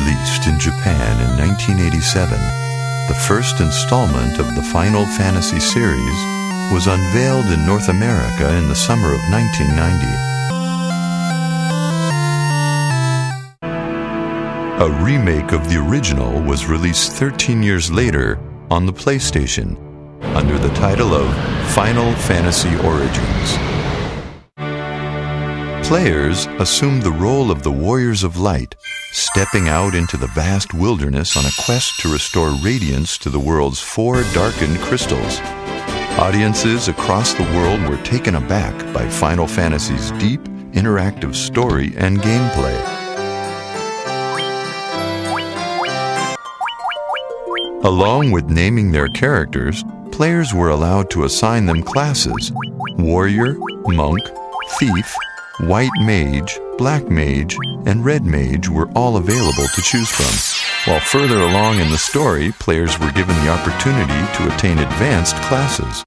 released in Japan in 1987, the first installment of the Final Fantasy series was unveiled in North America in the summer of 1990. A remake of the original was released 13 years later on the PlayStation under the title of Final Fantasy Origins. Players assumed the role of the Warriors of Light, stepping out into the vast wilderness on a quest to restore radiance to the world's 4 darkened crystals. Audiences across the world were taken aback by Final Fantasy's deep, interactive story and gameplay. Along with naming their characters, players were allowed to assign them classes: Warrior, Monk, Thief, White Mage, Black Mage, and Red Mage were all available to choose from. While further along in the story, players were given the opportunity to attain advanced classes.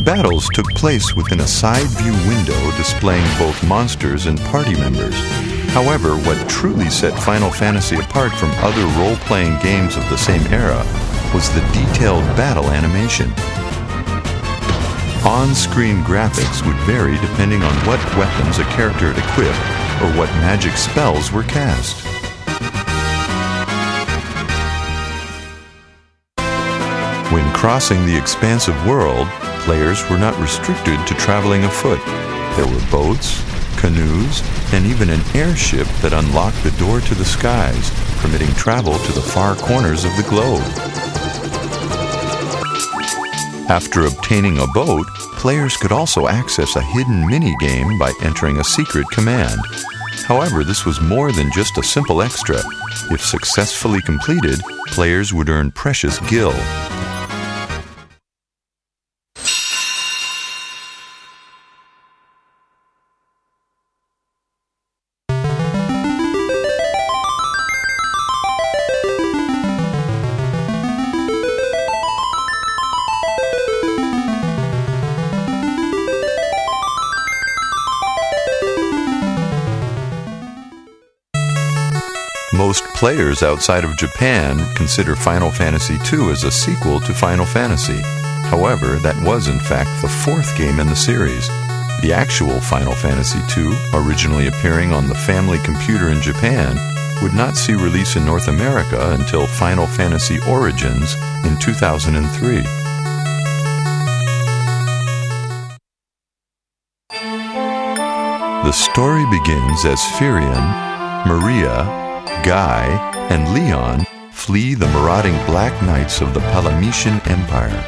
Battles took place within a side-view window displaying both monsters and party members. However, what truly set Final Fantasy apart from other role-playing games of the same era was the detailed battle animation. On-screen graphics would vary depending on what weapons a character had equipped or what magic spells were cast. When crossing the expansive world, players were not restricted to traveling afoot. There were boats, canoes, and even an airship that unlocked the door to the skies, permitting travel to the far corners of the globe. After obtaining a boat, players could also access a hidden mini-game by entering a secret command. However, this was more than just a simple extra. If successfully completed, players would earn precious gil. Most players outside of Japan consider Final Fantasy II as a sequel to Final Fantasy. However, that was in fact the 4th game in the series. The actual Final Fantasy II, originally appearing on the family computer in Japan, would not see release in North America until Final Fantasy Origins in 2003. The story begins as Firion, Maria, Guy, and Leon flee the marauding Black Knights of the Palametian Empire.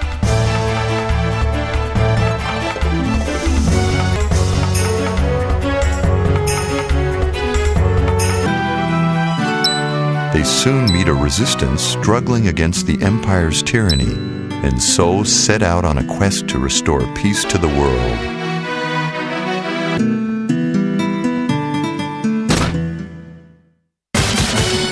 They soon meet a resistance struggling against the Empire's tyranny, and so set out on a quest to restore peace to the world.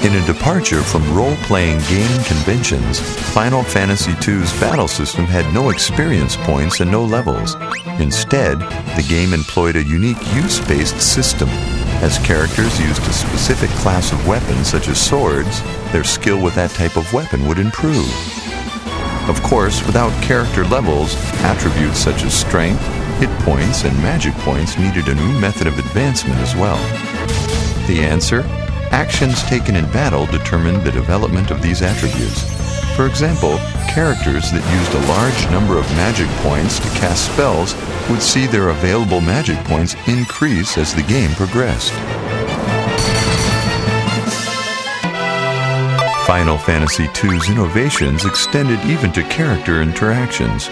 In a departure from role-playing game conventions, Final Fantasy II's battle system had no experience points and no levels. Instead, the game employed a unique use-based system. As characters used a specific class of weapons such as swords, their skill with that type of weapon would improve. Of course, without character levels, attributes such as strength, hit points, and magic points needed a new method of advancement as well. The answer? Actions taken in battle determined the development of these attributes. For example, characters that used a large number of magic points to cast spells would see their available magic points increase as the game progressed. Final Fantasy II's innovations extended even to character interactions.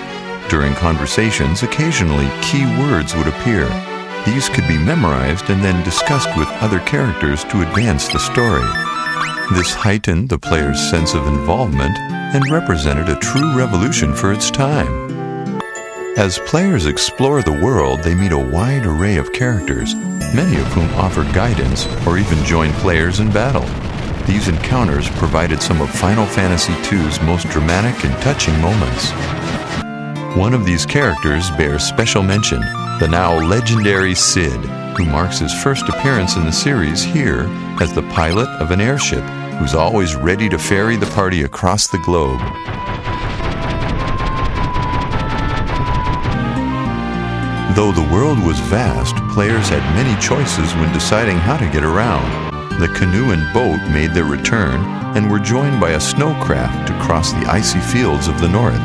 During conversations, occasionally key words would appear. These could be memorized and then discussed with other characters to advance the story. This heightened the player's sense of involvement and represented a true revolution for its time. As players explore the world, they meet a wide array of characters, many of whom offer guidance or even join players in battle. These encounters provided some of Final Fantasy II's most dramatic and touching moments. One of these characters bears special mention, the now legendary Cid. who marks his first appearance in the series here as the pilot of an airship who's always ready to ferry the party across the globe. Though the world was vast, players had many choices when deciding how to get around. The canoe and boat made their return and were joined by a snowcraft to cross the icy fields of the north.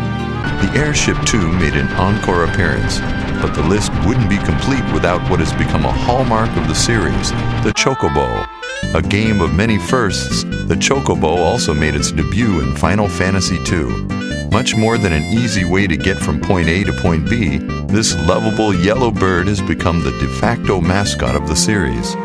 The airship too made an encore appearance, but the list wouldn't be complete without what has become a hallmark of the series, the Chocobo. A game of many firsts, the Chocobo also made its debut in Final Fantasy II. Much more than an easy way to get from point A to point B, this lovable yellow bird has become the de facto mascot of the series.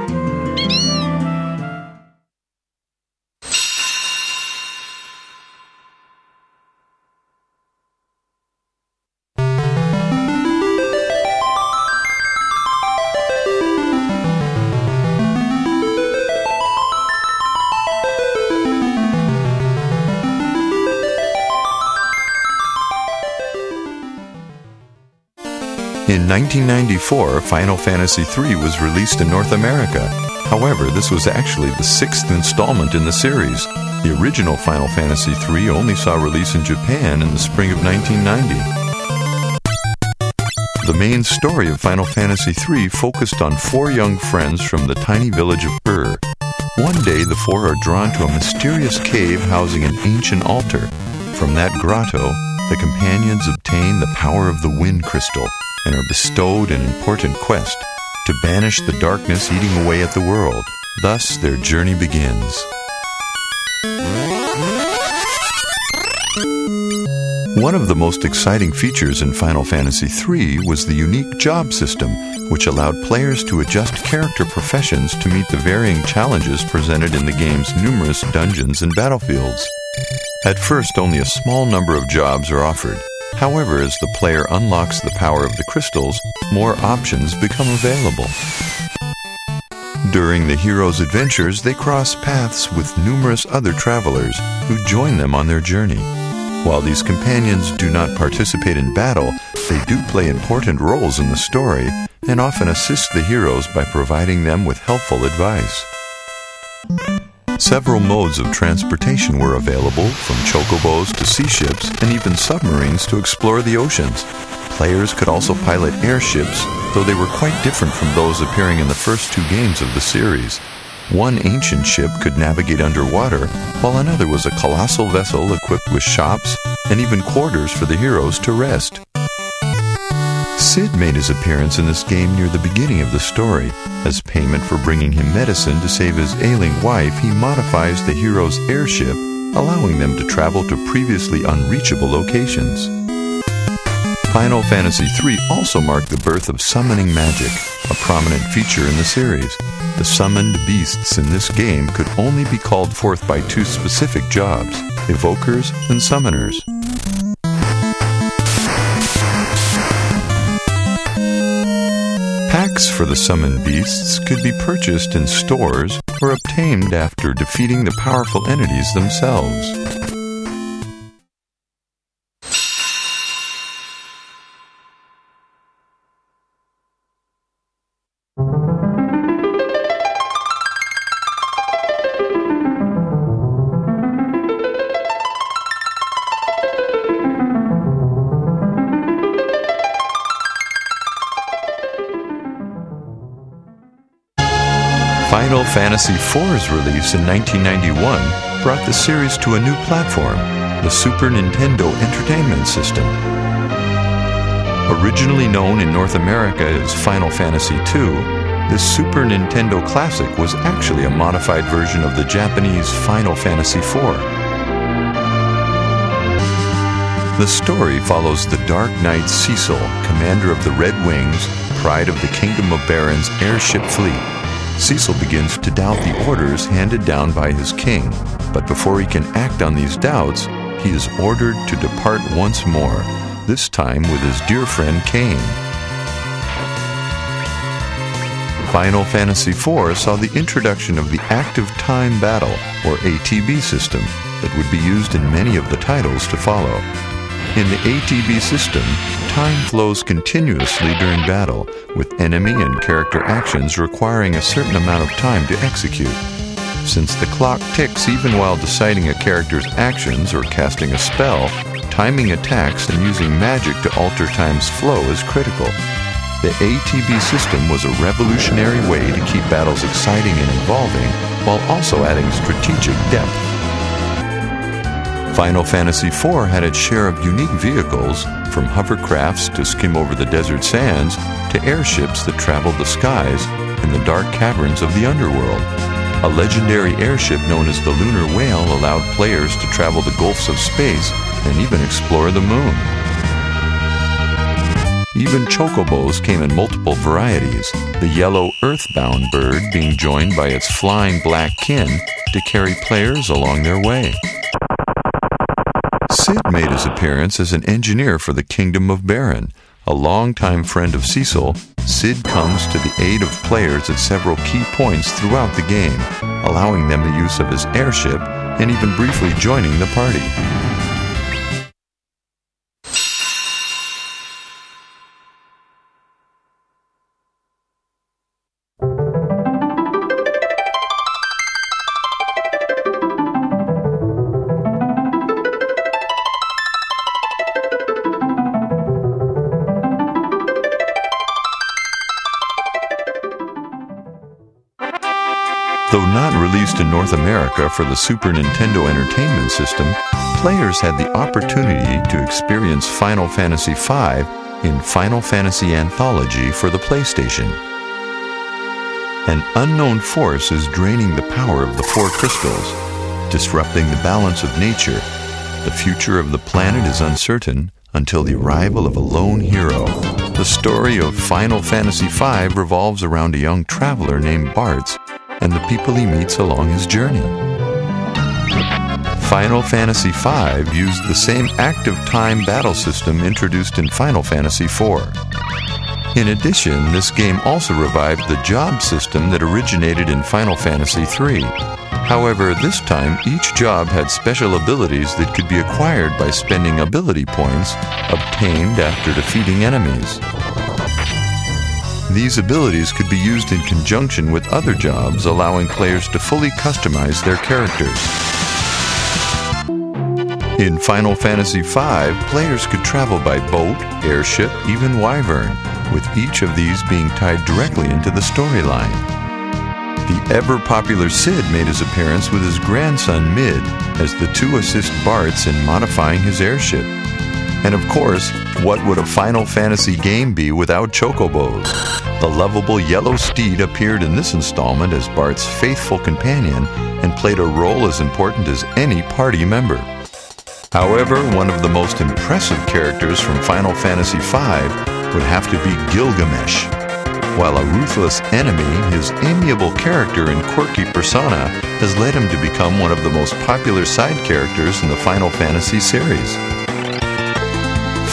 In 1994, Final Fantasy III was released in North America. However, this was actually the 6th installment in the series. The original Final Fantasy III only saw release in Japan in the spring of 1990. The main story of Final Fantasy III focused on 4 young friends from the tiny village of Ur. One day, the 4 are drawn to a mysterious cave housing an ancient altar. From that grotto, the companions obtain the power of the Wind Crystal and are bestowed an important quest to banish the darkness eating away at the world. Thus, their journey begins. One of the most exciting features in Final Fantasy III was the unique job system, which allowed players to adjust character professions to meet the varying challenges presented in the game's numerous dungeons and battlefields. At first, only a small number of jobs are offered. However, as the player unlocks the power of the crystals, more options become available. During the hero's adventures, they cross paths with numerous other travelers who join them on their journey. While these companions do not participate in battle, they do play important roles in the story and often assist the heroes by providing them with helpful advice. Several modes of transportation were available, from chocobos to sea ships and even submarines to explore the oceans. Players could also pilot airships, though they were quite different from those appearing in the first 2 games of the series. One ancient ship could navigate underwater, while another was a colossal vessel equipped with shops and even quarters for the heroes to rest. Cid made his appearance in this game near the beginning of the story. As payment for bringing him medicine to save his ailing wife, he modifies the hero's airship, allowing them to travel to previously unreachable locations. Final Fantasy III also marked the birth of summoning magic, a prominent feature in the series. The summoned beasts in this game could only be called forth by 2 specific jobs, evokers and summoners. Packs for the summoned beasts could be purchased in stores or obtained after defeating the powerful entities themselves. Final Fantasy IV's release in 1991 brought the series to a new platform, the Super Nintendo Entertainment System. Originally known in North America as Final Fantasy II, this Super Nintendo classic was actually a modified version of the Japanese Final Fantasy IV. The story follows the Dark Knight Cecil, commander of the Red Wings, pride of the Kingdom of Baron's airship fleet. Cecil begins to doubt the orders handed down by his king, but before he can act on these doubts, he is ordered to depart once more, this time with his dear friend Kain. Final Fantasy IV saw the introduction of the Active Time Battle, or ATB system, that would be used in many of the titles to follow. In the ATB system, time flows continuously during battle, with enemy and character actions requiring a certain amount of time to execute. Since the clock ticks even while deciding a character's actions or casting a spell, timing attacks and using magic to alter time's flow is critical. The ATB system was a revolutionary way to keep battles exciting and involving, while also adding strategic depth. Final Fantasy IV had its share of unique vehicles, from hovercrafts to skim over the desert sands, to airships that traveled the skies and the dark caverns of the underworld. A legendary airship known as the Lunar Whale allowed players to travel the gulfs of space and even explore the moon. Even chocobos came in multiple varieties, the yellow earthbound bird being joined by its flying black kin to carry players along their way. Cid made his appearance as an engineer for the Kingdom of Baron. A longtime friend of Cecil, Cid comes to the aid of players at several key points throughout the game, allowing them the use of his airship and even briefly joining the party. Though not released in North America for the Super Nintendo Entertainment System, players had the opportunity to experience Final Fantasy V in Final Fantasy Anthology for the PlayStation. An unknown force is draining the power of the four crystals, disrupting the balance of nature. The future of the planet is uncertain until the arrival of a lone hero. The story of Final Fantasy V revolves around a young traveler named Bartz and the people he meets along his journey. Final Fantasy V used the same active time battle system introduced in Final Fantasy IV. In addition, this game also revived the job system that originated in Final Fantasy III. However, this time each job had special abilities that could be acquired by spending ability points obtained after defeating enemies. These abilities could be used in conjunction with other jobs, allowing players to fully customize their characters. In Final Fantasy V, players could travel by boat, airship, even wyvern, with each of these being tied directly into the storyline. The ever-popular Cid made his appearance with his grandson Mid, as the two assist Bartz in modifying his airship. And of course, what would a Final Fantasy game be without chocobos? The lovable yellow steed appeared in this installment as Bart's faithful companion and played a role as important as any party member. However, one of the most impressive characters from Final Fantasy V would have to be Gilgamesh. While a ruthless enemy, his amiable character and quirky persona has led him to become one of the most popular side characters in the Final Fantasy series.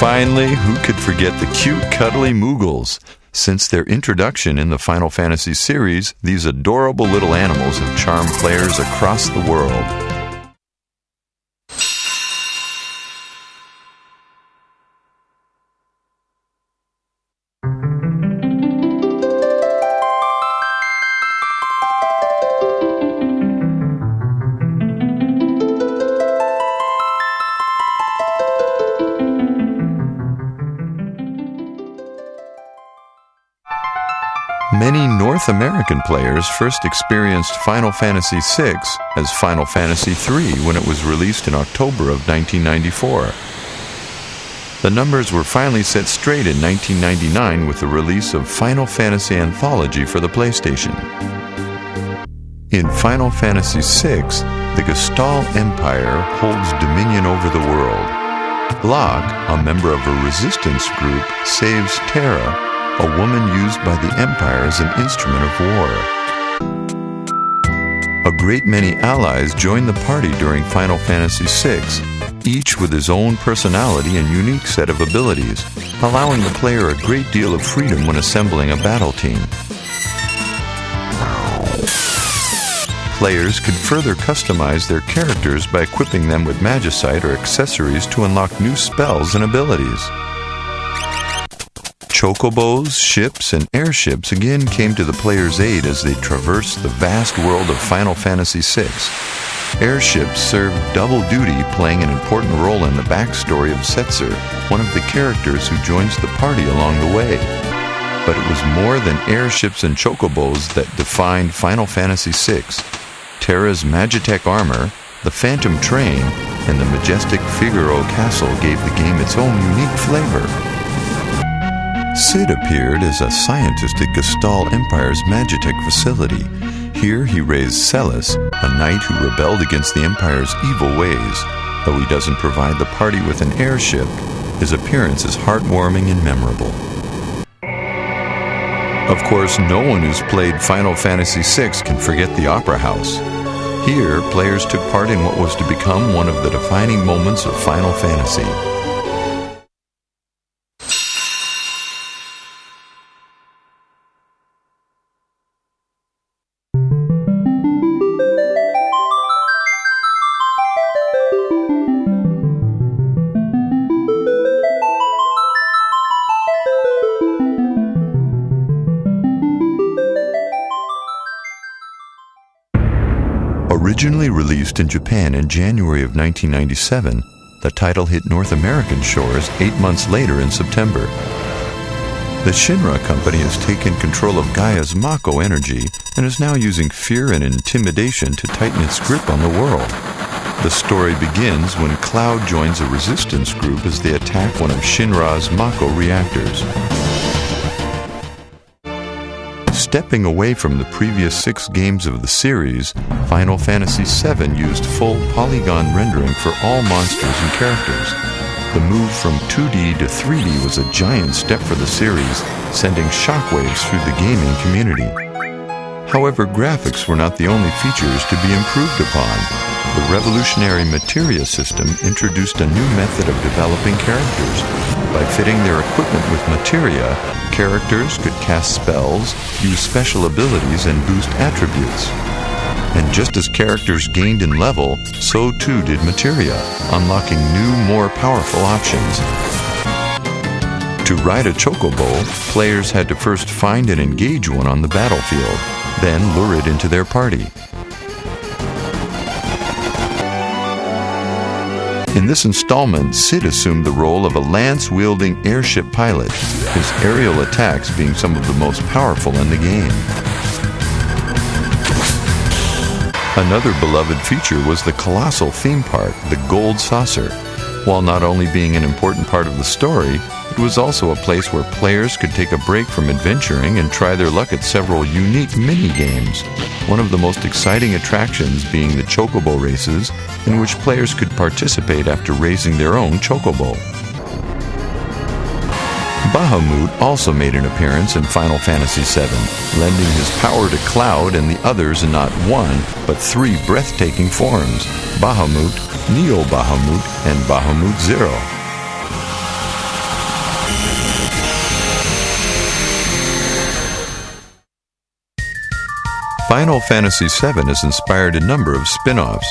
Finally, who could forget the cute, cuddly Moogles? Since their introduction in the Final Fantasy series, these adorable little animals have charmed players across the world. Many North American players first experienced Final Fantasy VI as Final Fantasy III when it was released in October of 1994. The numbers were finally set straight in 1999 with the release of Final Fantasy Anthology for the PlayStation. In Final Fantasy VI, the Gestalt Empire holds dominion over the world. Locke, a member of a resistance group, saves Terra, a woman used by the Empire as an instrument of war. A great many allies join the party during Final Fantasy VI, each with his own personality and unique set of abilities, allowing the player a great deal of freedom when assembling a battle team. players could further customize their characters by equipping them with magicite or accessories to unlock new spells and abilities. Chocobos, ships, and airships again came to the player's aid as they traversed the vast world of Final Fantasy VI. Airships served double duty, playing an important role in the backstory of DivX'er, one of the characters who joins the party along the way. But it was more than airships and chocobos that defined Final Fantasy VI. Terra's Magitech armor, the Phantom Train, and the majestic Figaro Castle gave the game its own unique flavor. Cid appeared as a scientist at Gestalt Empire's Magitech facility. Here he raised Celis, a knight who rebelled against the Empire's evil ways. Though he doesn't provide the party with an airship, his appearance is heartwarming and memorable. Of course, no one who's played Final Fantasy VI can forget the Opera House. Here, players took part in what was to become one of the defining moments of Final Fantasy. Originally released in Japan in January of 1997, the title hit North American shores 8 months later in September. The Shinra company has taken control of Gaia's Mako energy and is now using fear and intimidation to tighten its grip on the world. The story begins when Cloud joins a resistance group as they attack one of Shinra's Mako reactors. Stepping away from the previous 6 games of the series, Final Fantasy VII used full polygon rendering for all monsters and characters. The move from 2D to 3D was a giant step for the series, sending shockwaves through the gaming community. However, graphics were not the only features to be improved upon. The revolutionary materia system introduced a new method of developing characters. By fitting their equipment with materia, characters could cast spells, use special abilities, and boost attributes. And just as characters gained in level, so too did materia, unlocking new, more powerful options. To ride a chocobo, players had to first find and engage one on the battlefield, then lure it into their party. In this installment, Cid assumed the role of a lance-wielding airship pilot, his aerial attacks being some of the most powerful in the game. Another beloved feature was the colossal theme park, the Gold Saucer. While not only being an important part of the story, it was also a place where players could take a break from adventuring and try their luck at several unique mini-games. One of the most exciting attractions being the chocobo races, in which players could participate after raising their own chocobo. Bahamut also made an appearance in Final Fantasy VII, lending his power to Cloud and the others in not 1, but 3 breathtaking forms: Bahamut, Neo Bahamut, and Bahamut Zero. Final Fantasy VII has inspired a number of spin-offs.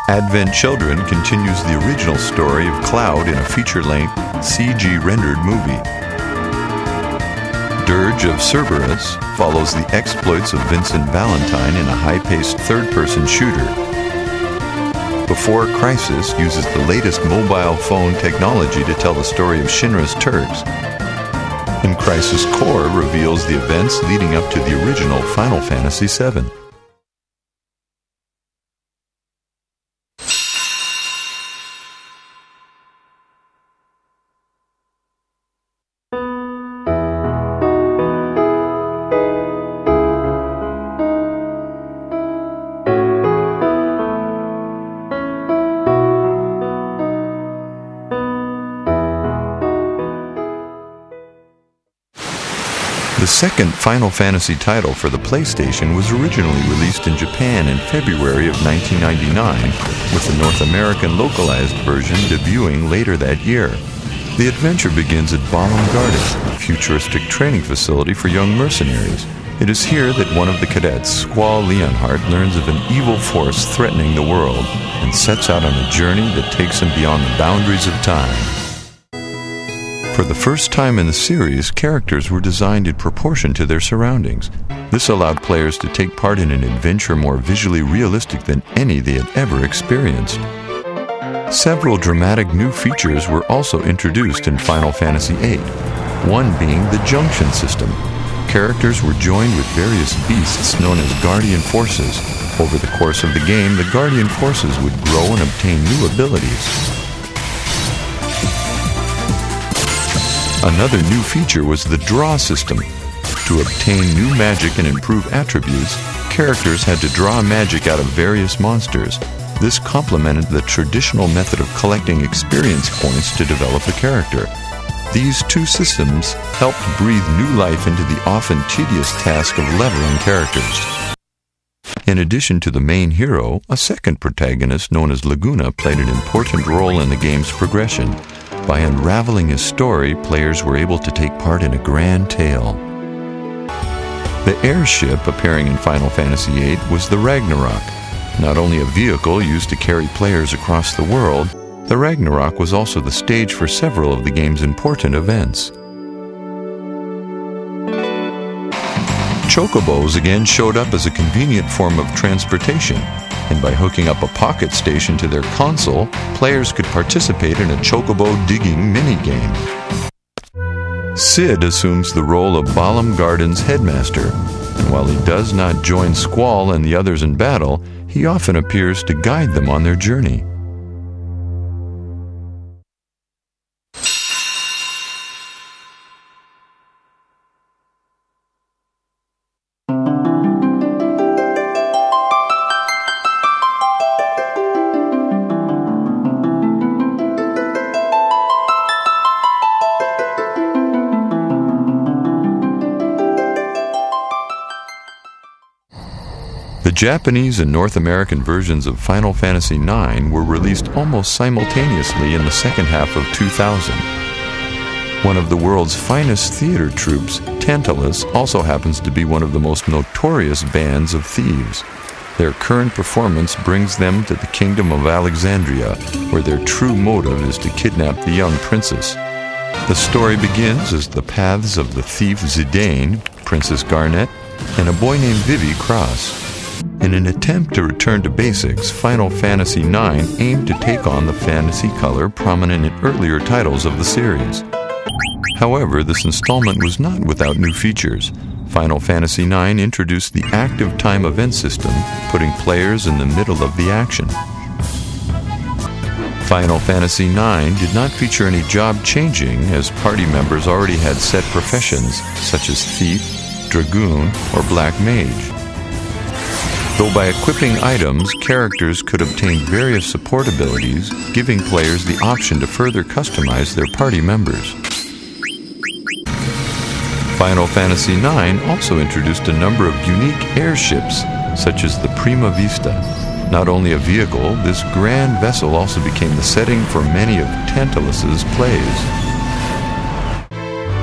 Advent Children continues the original story of Cloud in a feature-length, CG-rendered movie. Dirge of Cerberus follows the exploits of Vincent Valentine in a high-paced third-person shooter. Before Crisis uses the latest mobile phone technology to tell the story of Shinra's Turks. And Crisis Core reveals the events leading up to the original Final Fantasy VII. The second Final Fantasy title for the PlayStation was originally released in Japan in February of 1999, with the North American localized version debuting later that year. The adventure begins at Balam Garden, a futuristic training facility for young mercenaries. It is here that one of the cadets, Squall Leonhardt, learns of an evil force threatening the world and sets out on a journey that takes him beyond the boundaries of time. For the first time in the series, characters were designed in proportion to their surroundings. This allowed players to take part in an adventure more visually realistic than any they had ever experienced. Several dramatic new features were also introduced in Final Fantasy VIII, one being the junction system. Characters were joined with various beasts known as Guardian Forces. Over the course of the game, the Guardian Forces would grow and obtain new abilities. Another new feature was the draw system. To obtain new magic and improve attributes, characters had to draw magic out of various monsters. This complemented the traditional method of collecting experience points to develop a character. These two systems helped breathe new life into the often tedious task of leveling characters. In addition to the main hero, a second protagonist known as Laguna played an important role in the game's progression. By unraveling his story, players were able to take part in a grand tale. The airship appearing in Final Fantasy VIII was the Ragnarok. Not only a vehicle used to carry players across the world, the Ragnarok was also the stage for several of the game's important events. Chocobos again showed up as a convenient form of transportation, and by hooking up a pocket station to their console, players could participate in a chocobo digging minigame. Cid assumes the role of Balam Garden's headmaster, and while he does not join Squall and the others in battle, he often appears to guide them on their journey. The Japanese and North American versions of Final Fantasy IX were released almost simultaneously in the second half of 2000. One of the world's finest theater troupes, Tantalus, also happens to be one of the most notorious bands of thieves. Their current performance brings them to the Kingdom of Alexandria, where their true motive is to kidnap the young princess. The story begins as the paths of the thief Zidane, Princess Garnet, and a boy named Vivi cross. In an attempt to return to basics, Final Fantasy IX aimed to take on the fantasy color prominent in earlier titles of the series. However, this installment was not without new features. Final Fantasy IX introduced the active time event system, putting players in the middle of the action. Final Fantasy IX did not feature any job changing, as party members already had set professions such as thief, dragoon, or black mage. Though by equipping items, characters could obtain various support abilities, giving players the option to further customize their party members. Final Fantasy IX also introduced a number of unique airships, such as the Prima Vista. Not only a vehicle, this grand vessel also became the setting for many of Tantalus's plays.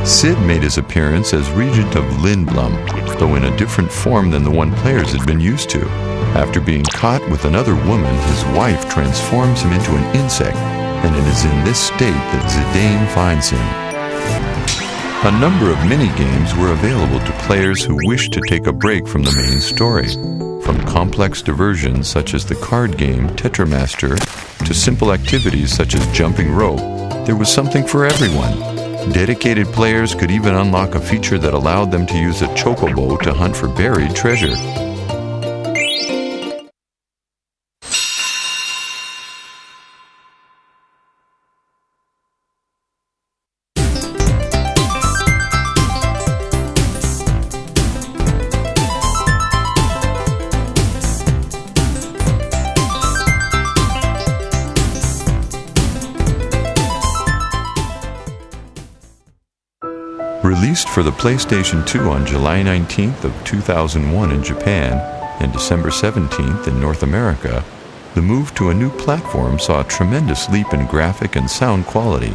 Cid made his appearance as Regent of Lindblum, though in a different form than the one players had been used to. After being caught with another woman, his wife transforms him into an insect, and it is in this state that Zidane finds him. A number of mini-games were available to players who wished to take a break from the main story. From complex diversions such as the card game Tetramaster to simple activities such as jumping rope, there was something for everyone. Dedicated players could even unlock a feature that allowed them to use a chocobo to hunt for buried treasure. Released for the PlayStation 2 on July 19th of 2001 in Japan and December 17th in North America, the move to a new platform saw a tremendous leap in graphic and sound quality.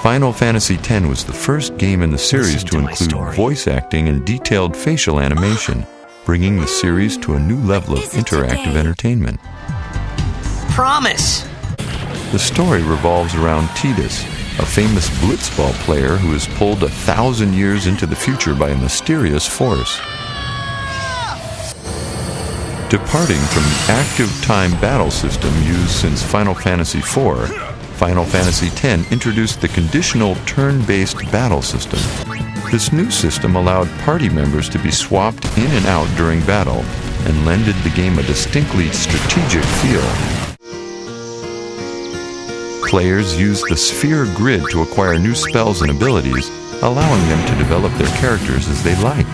Final Fantasy X was the first game in the series to include voice acting and detailed facial animation, bringing the series to a new level of interactive entertainment. Promise! The story revolves around Tidus, a famous blitzball player who is pulled 1,000 years into the future by a mysterious force. Departing from the active time battle system used since Final Fantasy IV, Final Fantasy X introduced the conditional turn-based battle system. This new system allowed party members to be swapped in and out during battle and lended the game a distinctly strategic feel. Players used the sphere grid to acquire new spells and abilities, allowing them to develop their characters as they liked.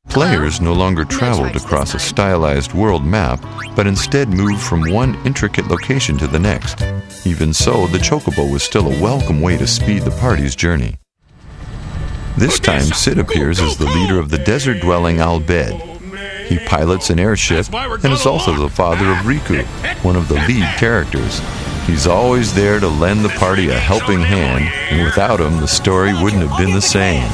Players no longer traveled across a stylized world map, but instead moved from one intricate location to the next. Even so, the Chocobo was still a welcome way to speed the party's journey. This time, Cid appears as the leader of the desert-dwelling Al-Bhed. He pilots an airship and is also the father of Riku, one of the lead characters. He's always there to lend the party a helping hand, and without him, the story wouldn't have been the same.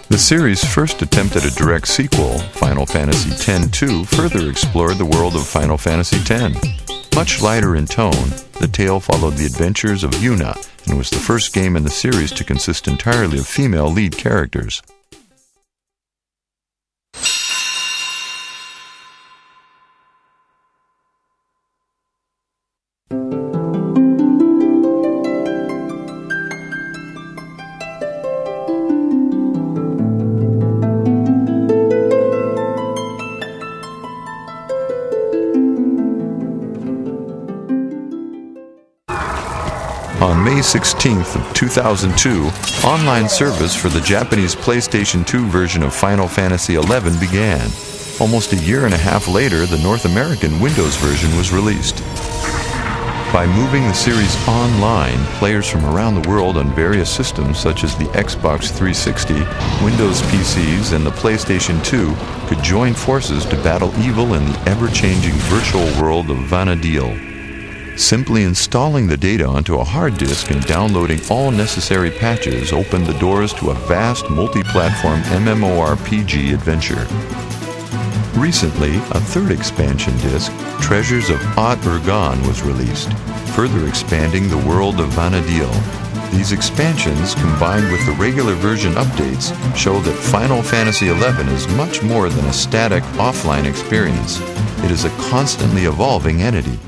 The series' first attempt at a direct sequel, Final Fantasy X-2, further explored the world of Final Fantasy X. Much lighter in tone, the tale followed the adventures of Yuna and was the first game in the series to consist entirely of female lead characters. On May 16th of 2002, online service for the Japanese PlayStation 2 version of Final Fantasy XI began. Almost a year and a half later, the North American Windows version was released. By moving the series online, players from around the world on various systems such as the Xbox 360, Windows PCs, and the PlayStation 2 could join forces to battle evil in the ever-changing virtual world of Vana'diel. Simply installing the data onto a hard disk and downloading all necessary patches opened the doors to a vast multi-platform MMORPG adventure. Recently, a third expansion disc, Treasures of Ot Urgan, was released, further expanding the world of Vana'diel. These expansions, combined with the regular version updates, show that Final Fantasy XI is much more than a static offline experience. It is a constantly evolving entity.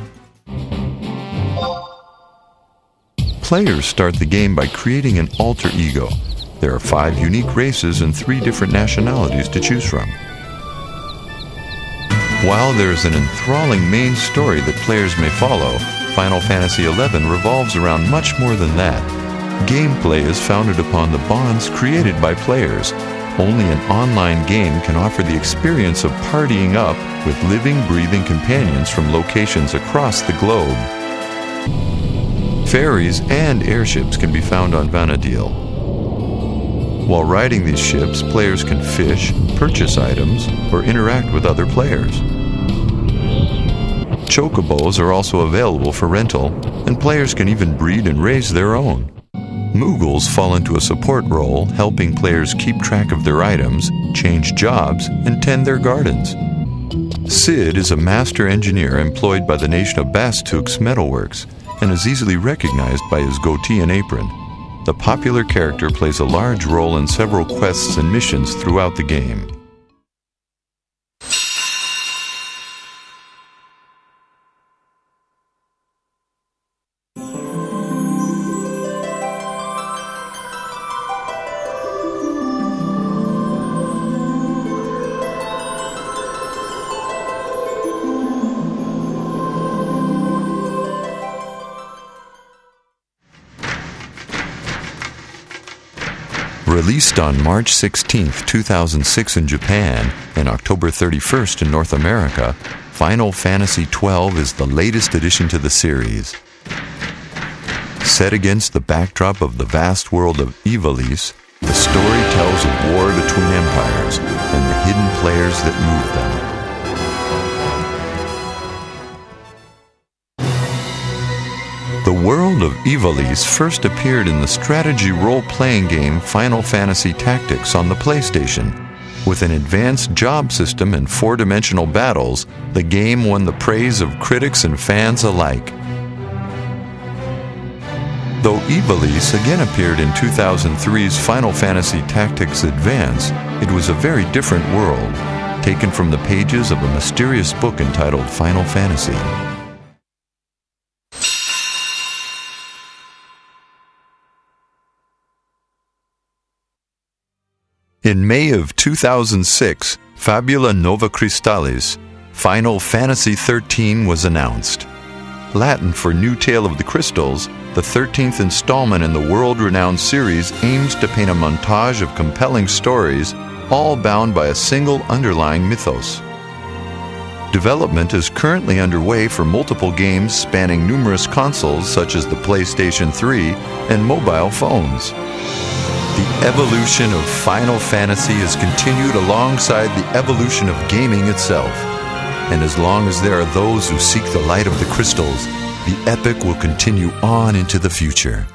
Players start the game by creating an alter ego. There are 5 unique races and 3 different nationalities to choose from. While there is an enthralling main story that players may follow, Final Fantasy XI revolves around much more than that. Gameplay is founded upon the bonds created by players. Only an online game can offer the experience of partying up with living, breathing companions from locations across the globe. Ferries and airships can be found on Vana'diel. While riding these ships, players can fish, purchase items, or interact with other players. Chocobos are also available for rental, and players can even breed and raise their own. Moogles fall into a support role, helping players keep track of their items, change jobs, and tend their gardens. Cid is a master engineer employed by the nation of Bastuk's metalworks, and is easily recognized by his goatee and apron. The popular character plays a large role in several quests and missions throughout the game. Released on March 16, 2006 in Japan and October 31st in North America, Final Fantasy XII is the latest addition to the series. Set against the backdrop of the vast world of Ivalice, The story tells of war between empires and the hidden players that move them. The world of Ivalice first appeared in the strategy role-playing game Final Fantasy Tactics on the PlayStation. With an advanced job system and four-dimensional battles, the game won the praise of critics and fans alike. Though Ivalice again appeared in 2003's Final Fantasy Tactics Advance, it was a very different world, taken from the pages of a mysterious book entitled Final Fantasy. In May of 2006, Fabula Nova Crystallis, Final Fantasy XIII was announced. Latin for New Tale of the Crystals, the 13th installment in the world-renowned series aims to paint a montage of compelling stories, all bound by a single underlying mythos. Development is currently underway for multiple games spanning numerous consoles such as the PlayStation 3 and mobile phones. The evolution of Final Fantasy has continued alongside the evolution of gaming itself. And as long as there are those who seek the light of the crystals, the epic will continue on into the future.